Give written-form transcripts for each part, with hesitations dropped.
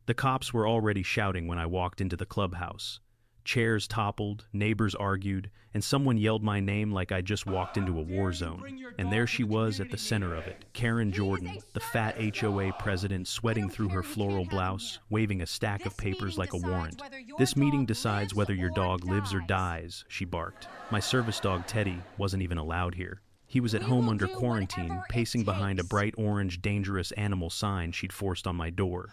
The cops were already shouting when I walked into the clubhouse. Chairs toppled, neighbors argued, and someone yelled my name like I just walked into a war zone. And there she was at the center of it, Karen Jordan, the fat HOA president, sweating through her floral blouse, waving a stack of papers like a warrant. This meeting decides whether your dog lives or dies, she barked. My service dog Teddy wasn't even allowed here. He was at home under quarantine, pacing behind a bright orange dangerous animal sign she'd forced on my door.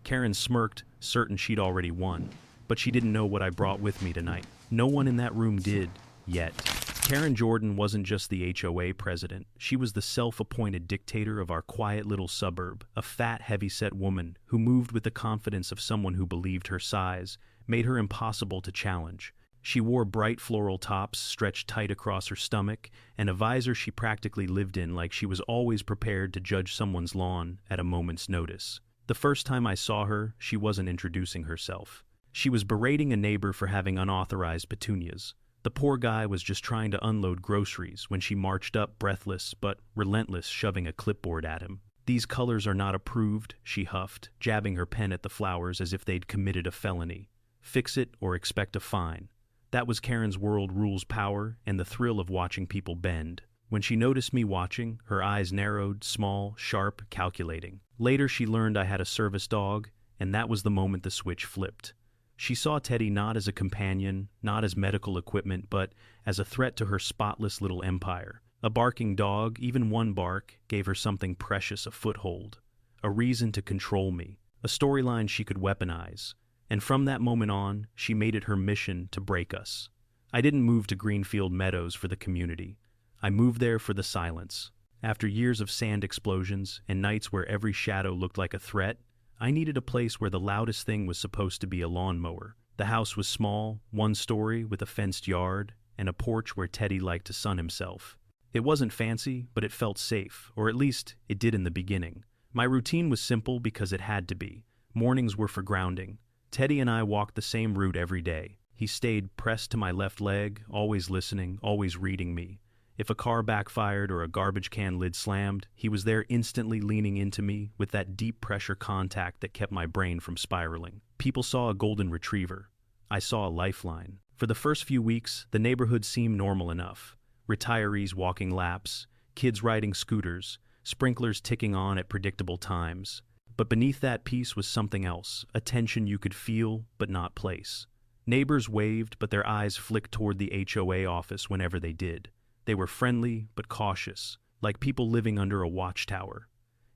Karen smirked, certain she'd already won. But she didn't know what I brought with me tonight. No one in that room did, yet. Karen Jordan wasn't just the HOA president. She was the self-appointed dictator of our quiet little suburb, a fat, heavy-set woman who moved with the confidence of someone who believed her size made her impossible to challenge. She wore bright floral tops stretched tight across her stomach, and a visor she practically lived in, like she was always prepared to judge someone's lawn at a moment's notice. The first time I saw her, she wasn't introducing herself. She was berating a neighbor for having unauthorized petunias. The poor guy was just trying to unload groceries when she marched up, breathless but relentless, shoving a clipboard at him. "These colors are not approved," she huffed, jabbing her pen at the flowers as if they'd committed a felony. "Fix it or expect a fine." That was Karen's world rules power and the thrill of watching people bend. When she noticed me watching, her eyes narrowed, small, sharp, calculating. Later she learned I had a service dog, and that was the moment the switch flipped. She saw Teddy not as a companion, not as medical equipment, but as a threat to her spotless little empire. A barking dog, even one bark, gave her something precious, a foothold, a reason to control me, a storyline she could weaponize. And from that moment on, she made it her mission to break us. I didn't move to Greenfield Meadows for the community. I moved there for the silence. After years of sand explosions and nights where every shadow looked like a threat, I needed a place where the loudest thing was supposed to be a lawnmower. The house was small, one story with a fenced yard, and a porch where Teddy liked to sun himself. It wasn't fancy, but it felt safe, or at least it did in the beginning. My routine was simple because it had to be. Mornings were for grounding. Teddy and I walked the same route every day. He stayed pressed to my left leg, always listening, always reading me. If a car backfired or a garbage can lid slammed, he was there instantly, leaning into me with that deep pressure contact that kept my brain from spiraling. People saw a golden retriever. I saw a lifeline. For the first few weeks, the neighborhood seemed normal enough. Retirees walking laps, kids riding scooters, sprinklers ticking on at predictable times. But beneath that peace was something else, a tension you could feel but not place. Neighbors waved, but their eyes flicked toward the HOA office whenever they did. They were friendly but cautious, like people living under a watchtower.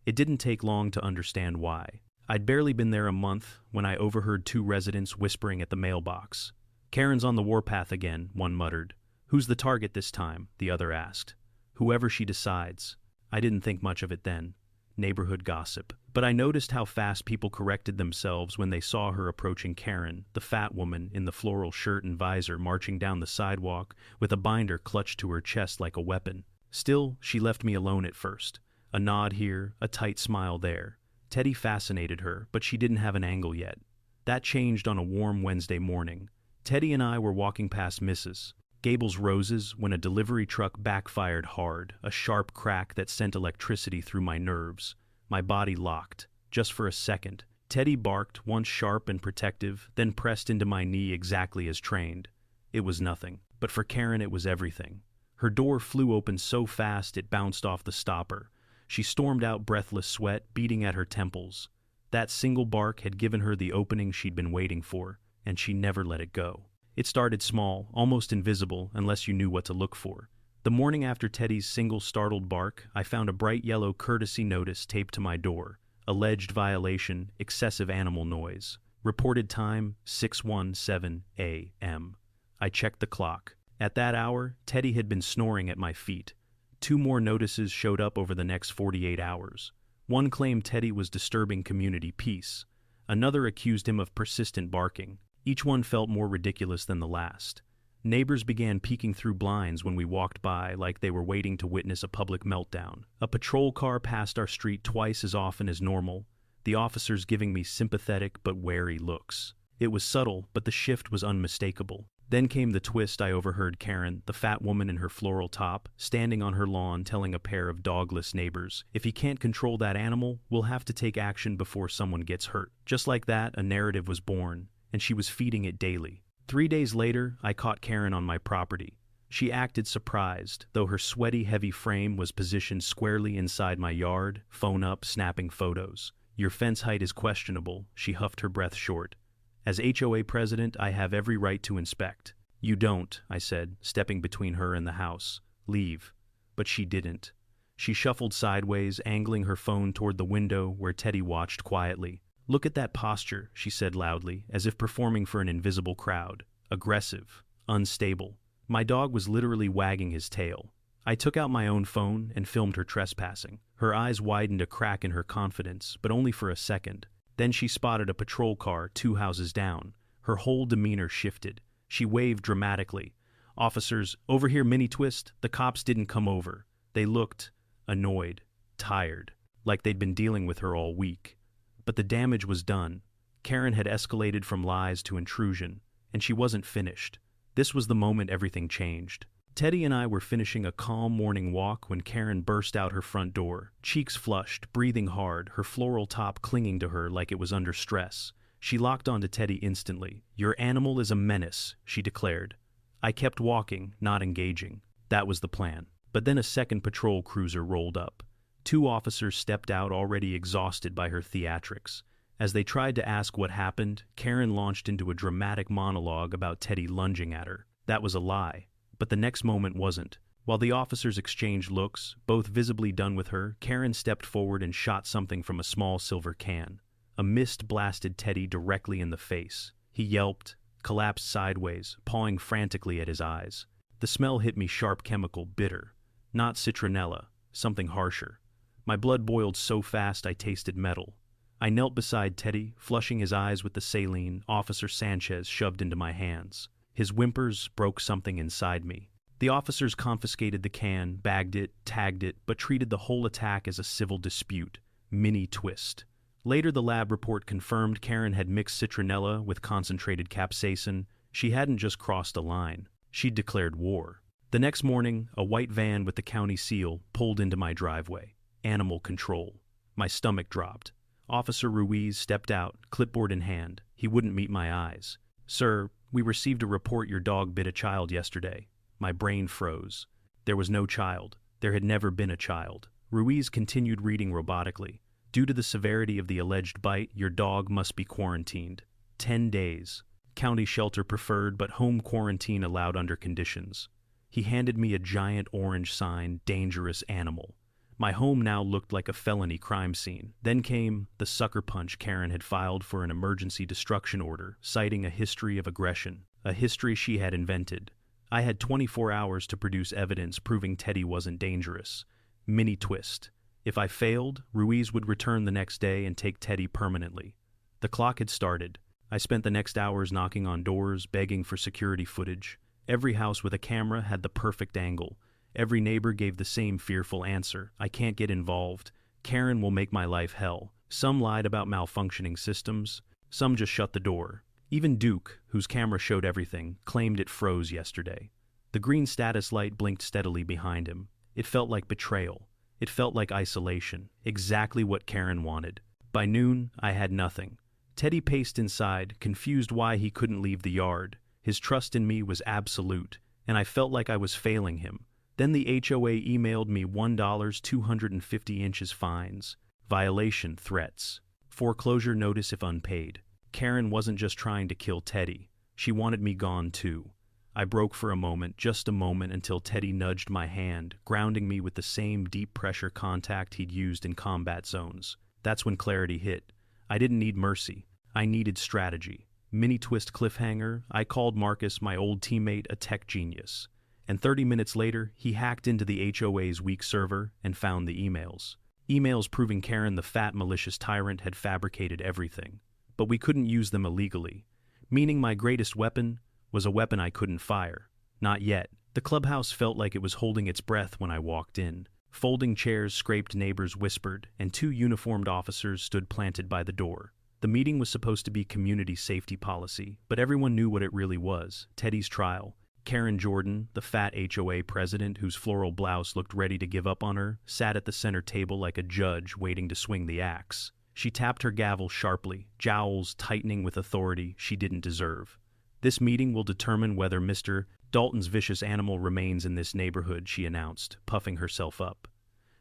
It didn't take long to understand why. I'd barely been there a month when I overheard two residents whispering at the mailbox. "Karen's on the warpath again," one muttered. "Who's the target this time?" the other asked. "Whoever she decides." I didn't think much of it then. Neighborhood gossip. But I noticed how fast people corrected themselves when they saw her approaching Karen, the fat woman in the floral shirt and visor, marching down the sidewalk with a binder clutched to her chest like a weapon. Still, she left me alone at first. A nod here, a tight smile there. Teddy fascinated her, but she didn't have an angle yet. That changed on a warm Wednesday morning. Teddy and I were walking past Mrs. Gable's Roses when a delivery truck backfired hard, a sharp crack that sent electricity through my nerves. My body locked, just for a second. Teddy barked, once sharp and protective, then pressed into my knee exactly as trained. It was nothing, but for Karen it was everything. Her door flew open so fast it bounced off the stopper. She stormed out, breathless sweat beating at her temples. That single bark had given her the opening she'd been waiting for, and she never let it go. It started small, almost invisible unless you knew what to look for. The morning after Teddy's single startled bark, I found a bright yellow courtesy notice taped to my door. Alleged violation, excessive animal noise. Reported time, 6:17 a.m. I checked the clock. At that hour, Teddy had been snoring at my feet. 2 more notices showed up over the next 48 hours. One claimed Teddy was disturbing community peace. Another accused him of persistent barking. Each one felt more ridiculous than the last. Neighbors began peeking through blinds when we walked by, like they were waiting to witness a public meltdown. A patrol car passed our street twice as often as normal, the officers giving me sympathetic but wary looks. It was subtle, but the shift was unmistakable. Then came the twist. I overheard Karen, the fat woman in her floral top, standing on her lawn telling a pair of dogless neighbors, "If he can't control that animal, we'll have to take action before someone gets hurt." Just like that, a narrative was born, and she was feeding it daily. 3 days later, I caught Karen on my property. She acted surprised, though her sweaty, heavy frame was positioned squarely inside my yard, phone up, snapping photos. "Your fence height is questionable," she huffed her breath short. "As HOA president, I have every right to inspect." "You don't," I said, stepping between her and the house. "Leave." But she didn't. She shuffled sideways, angling her phone toward the window where Teddy watched quietly. "Look at that posture," she said loudly, as if performing for an invisible crowd. "Aggressive. Unstable." My dog was literally wagging his tail. I took out my own phone and filmed her trespassing. Her eyes widened a crack in her confidence, but only for a second. Then she spotted a patrol car 2 houses down. Her whole demeanor shifted. She waved dramatically. "Officers, over here, mini twist." The cops didn't come over. They looked annoyed, tired, like they'd been dealing with her all week. But the damage was done. Karen had escalated from lies to intrusion, and she wasn't finished. This was the moment everything changed. Teddy and I were finishing a calm morning walk when Karen burst out her front door, cheeks flushed, breathing hard, her floral top clinging to her like it was under stress. She locked onto Teddy instantly. "Your animal is a menace," she declared. I kept walking, not engaging. That was the plan. But then a second patrol cruiser rolled up. 2 officers stepped out, already exhausted by her theatrics. As they tried to ask what happened, Karen launched into a dramatic monologue about Teddy lunging at her. That was a lie. But the next moment wasn't. While the officers exchanged looks, both visibly done with her, Karen stepped forward and shot something from a small silver can. A mist blasted Teddy directly in the face. He yelped, collapsed sideways, pawing frantically at his eyes. The smell hit me sharp, chemical, bitter. Not citronella, something harsher. My blood boiled so fast I tasted metal. I knelt beside Teddy, flushing his eyes with the saline Officer Sanchez shoved into my hands. His whimpers broke something inside me. The officers confiscated the can, bagged it, tagged it, but treated the whole attack as a civil dispute. Mini twist. Later, the lab report confirmed Karen had mixed citronella with concentrated capsaicin. She hadn't just crossed a line. She'd declared war. The next morning, a white van with the county seal pulled into my driveway. Animal control. My stomach dropped. Officer Ruiz stepped out, clipboard in hand. He wouldn't meet my eyes. "Sir, we received a report your dog bit a child yesterday." My brain froze. There was no child. There had never been a child. Ruiz continued reading robotically. "Due to the severity of the alleged bite, your dog must be quarantined. 10 days. County shelter preferred, but home quarantine allowed under conditions." He handed me a giant orange sign, "Dangerous animal." My home now looked like a felony crime scene. Then came the sucker punch. Karen had filed for an emergency destruction order, citing a history of aggression, a history she had invented. I had 24 hours to produce evidence proving Teddy wasn't dangerous. Mini twist. If I failed, Ruiz would return the next day and take Teddy permanently. The clock had started. I spent the next hours knocking on doors, begging for security footage. Every house with a camera had the perfect angle. Every neighbor gave the same fearful answer: "I can't get involved. Karen will make my life hell." Some lied about malfunctioning systems. Some just shut the door. Even Duke, whose camera showed everything, claimed it froze yesterday. The green status light blinked steadily behind him. It felt like betrayal. It felt like isolation. Exactly what Karen wanted. By noon, I had nothing. Teddy paced inside, confused why he couldn't leave the yard. His trust in me was absolute, and I felt like I was failing him. Then the HOA emailed me $1 250 inches fines, violation threats, foreclosure notice if unpaid. Karen wasn't just trying to kill Teddy. She wanted me gone too. I broke for a moment, just a moment, until Teddy nudged my hand, grounding me with the same deep pressure contact he'd used in combat zones. That's when clarity hit. I didn't need mercy. I needed strategy. Mini twist cliffhanger. I called Marcus, my old teammate, a tech genius. And 30 minutes later, he hacked into the HOA's weak server and found the emails. Emails proving Karen, the fat, malicious tyrant, had fabricated everything. But we couldn't use them illegally. Meaning my greatest weapon was a weapon I couldn't fire. Not yet. The clubhouse felt like it was holding its breath when I walked in. Folding chairs scraped, neighbors whispered, and 2 uniformed officers stood planted by the door. The meeting was supposed to be community safety policy, but everyone knew what it really was: Teddy's trial. Karen Jordan, the fat HOA president whose floral blouse looked ready to give up on her, sat at the center table like a judge waiting to swing the axe. She tapped her gavel sharply, jowls tightening with authority she didn't deserve. "This meeting will determine whether Mr. Dalton's vicious animal remains in this neighborhood," she announced, puffing herself up.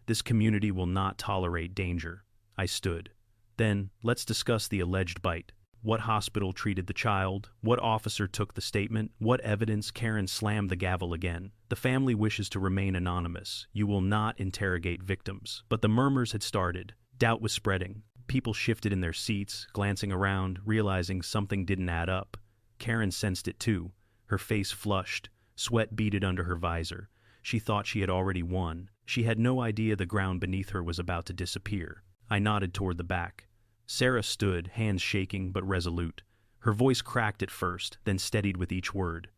"This community will not tolerate danger." I stood. "Then, let's discuss the alleged bite. What hospital treated the child? What officer took the statement? What evidence?" Karen slammed the gavel again. "The family wishes to remain anonymous. You will not interrogate victims." But the murmurs had started. Doubt was spreading. People shifted in their seats, glancing around, realizing something didn't add up. Karen sensed it too. Her face flushed. Sweat beaded under her visor. She thought she had already won. She had no idea the ground beneath her was about to disappear. I nodded toward the back. Sarah stood, hands shaking but resolute. Her voice cracked at first, then steadied with each word.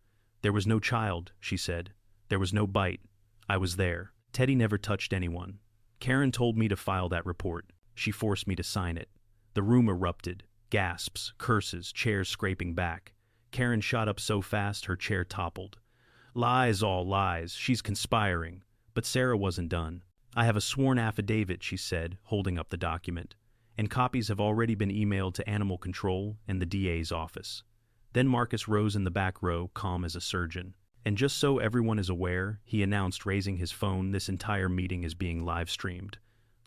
"There was no child," she said. "There was no bite. I was there. Teddy never touched anyone. Karen told me to file that report. She forced me to sign it." The room erupted. Gasps, curses, chairs scraping back. Karen shot up so fast her chair toppled. "Lies, all lies. She's conspiring." But Sarah wasn't done. "I have a sworn affidavit," she said, holding up the document. "And copies have already been emailed to Animal Control and the DA's office." Then Marcus rose in the back row, calm as a surgeon. "And just so everyone is aware," he announced, raising his phone, "this entire meeting is being live-streamed.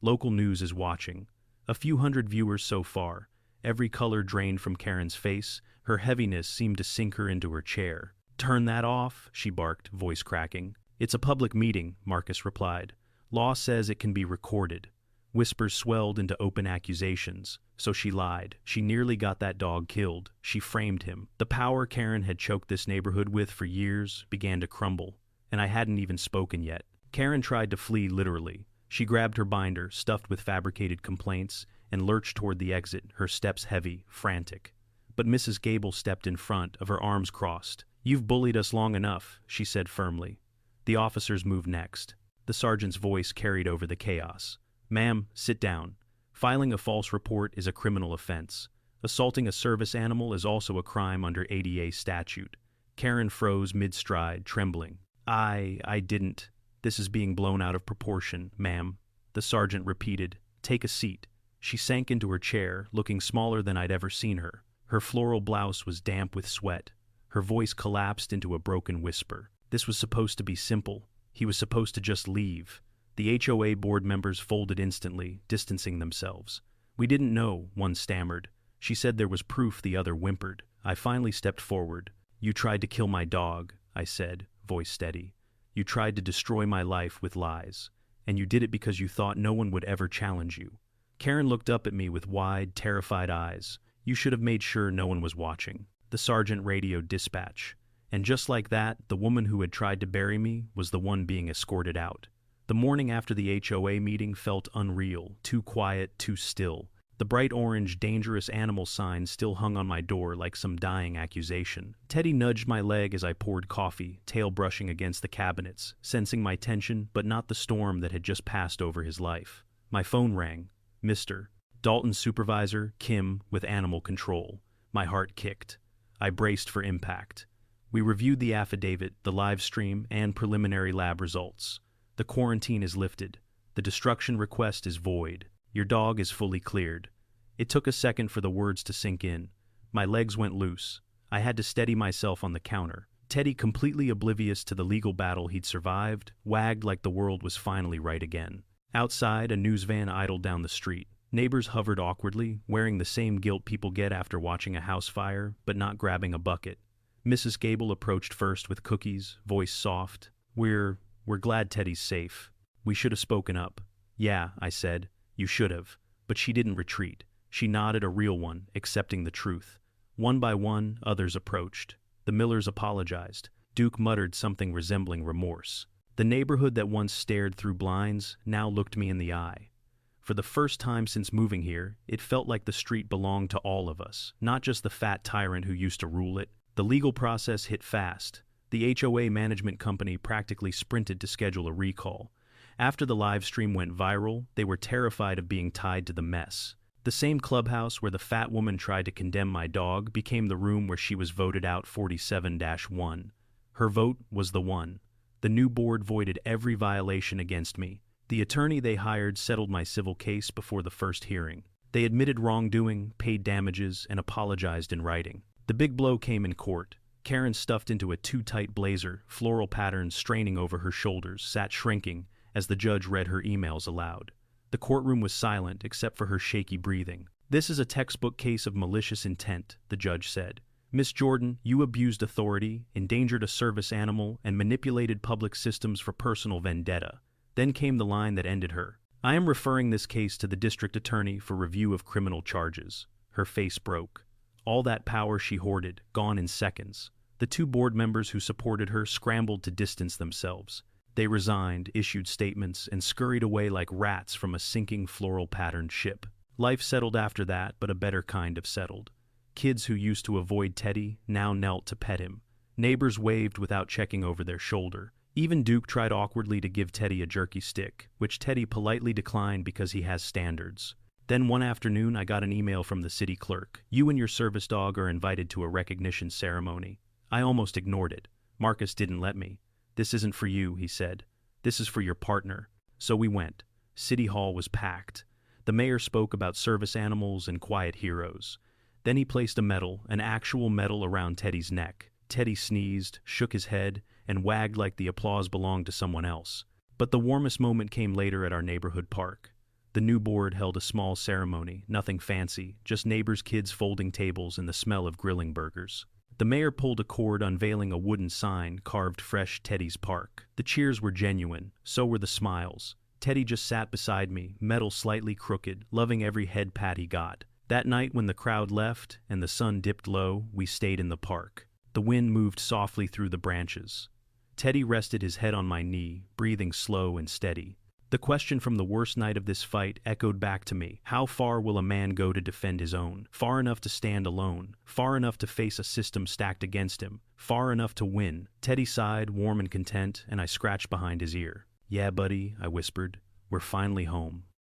Local news is watching. A few hundred viewers so far." Every color drained from Karen's face. Her heaviness seemed to sink her into her chair. "Turn that off," she barked, voice cracking. "It's a public meeting," Marcus replied. "Law says it can be recorded." Whispers swelled into open accusations. So she lied. She nearly got that dog killed. She framed him. The power Karen had choked this neighborhood with for years began to crumble. And I hadn't even spoken yet. Karen tried to flee literally. She grabbed her binder, stuffed with fabricated complaints, and lurched toward the exit, her steps heavy, frantic. But Mrs. Gable stepped in front, of her arms crossed. "You've bullied us long enough," she said firmly. The officers moved next. The sergeant's voice carried over the chaos. "Ma'am, sit down. Filing a false report is a criminal offense. Assaulting a service animal is also a crime under ADA statute." Karen froze mid-stride, trembling. I didn't. This is being blown out of proportion, ma'am." The sergeant repeated. "Take a seat." She sank into her chair, looking smaller than I'd ever seen her. Her floral blouse was damp with sweat. Her voice collapsed into a broken whisper. This was supposed to be simple. He was supposed to just leave. The HOA board members folded instantly, distancing themselves. "We didn't know," one stammered. "She said there was proof," the other whimpered. I finally stepped forward. "You tried to kill my dog," I said, voice steady. "You tried to destroy my life with lies. And you did it because you thought no one would ever challenge you." Karen looked up at me with wide, terrified eyes. "You should have made sure no one was watching." The sergeant radioed dispatch. And just like that, the woman who had tried to bury me was the one being escorted out. The morning after the HOA meeting felt unreal, too quiet, too still. The bright orange dangerous animal sign still hung on my door like some dying accusation. Teddy nudged my leg as I poured coffee, tail brushing against the cabinets, sensing my tension but not the storm that had just passed over his life. My phone rang. "Mr. Dalton's supervisor, Kim, with Animal Control." My heart kicked. I braced for impact. "We reviewed the affidavit, the live stream, and preliminary lab results. The quarantine is lifted. The destruction request is void. Your dog is fully cleared." It took a second for the words to sink in. My legs went loose. I had to steady myself on the counter. Teddy, completely oblivious to the legal battle he'd survived, wagged like the world was finally right again. Outside, a news van idled down the street. Neighbors hovered awkwardly, wearing the same guilt people get after watching a house fire, but not grabbing a bucket. Mrs. Gable approached first with cookies, voice soft. We're glad Teddy's safe. We should have spoken up." "Yeah," I said. "You should have." But she didn't retreat. She nodded, a real one, accepting the truth. One by one, others approached. The Millers apologized. Duke muttered something resembling remorse. The neighborhood that once stared through blinds now looked me in the eye. For the first time since moving here, it felt like the street belonged to all of us, not just the fat tyrant who used to rule it. The legal process hit fast. The HOA management company practically sprinted to schedule a recall. After the live stream went viral, they were terrified of being tied to the mess. The same clubhouse where the fat woman tried to condemn my dog became the room where she was voted out 47-1. Her vote was the one. The new board voided every violation against me. The attorney they hired settled my civil case before the first hearing. They admitted wrongdoing, paid damages, and apologized in writing. The big blow came in court. Karen, stuffed into a too-tight blazer, floral patterns straining over her shoulders, sat shrinking as the judge read her emails aloud. The courtroom was silent except for her shaky breathing. "This is a textbook case of malicious intent," the judge said. "Miss Jordan, you abused authority, endangered a service animal, and manipulated public systems for personal vendetta." Then came the line that ended her. "I am referring this case to the district attorney for review of criminal charges." Her face broke. All that power she hoarded, gone in seconds. The two board members who supported her scrambled to distance themselves. They resigned, issued statements, and scurried away like rats from a sinking floral-patterned ship. Life settled after that, but a better kind of settled. Kids who used to avoid Teddy now knelt to pet him. Neighbors waved without checking over their shoulder. Even Duke tried awkwardly to give Teddy a jerky stick, which Teddy politely declined because he has standards. Then one afternoon I got an email from the city clerk. "You and your service dog are invited to a recognition ceremony." I almost ignored it. Marcus didn't let me. "This isn't for you," he said. "This is for your partner." So we went. City Hall was packed. The mayor spoke about service animals and quiet heroes. Then he placed a medal, an actual medal, around Teddy's neck. Teddy sneezed, shook his head, and wagged like the applause belonged to someone else. But the warmest moment came later at our neighborhood park. The new board held a small ceremony, nothing fancy, just neighbors' kids folding tables and the smell of grilling burgers. The mayor pulled a cord, unveiling a wooden sign carved fresh, "Teddy's Park." The cheers were genuine, so were the smiles. Teddy just sat beside me, medal slightly crooked, loving every head pat he got. That night when the crowd left and the sun dipped low, we stayed in the park. The wind moved softly through the branches. Teddy rested his head on my knee, breathing slow and steady. The question from the worst night of this fight echoed back to me. How far will a man go to defend his own? Far enough to stand alone. Far enough to face a system stacked against him. Far enough to win. Teddy sighed, warm and content, and I scratched behind his ear. "Yeah, buddy," I whispered. "We're finally home."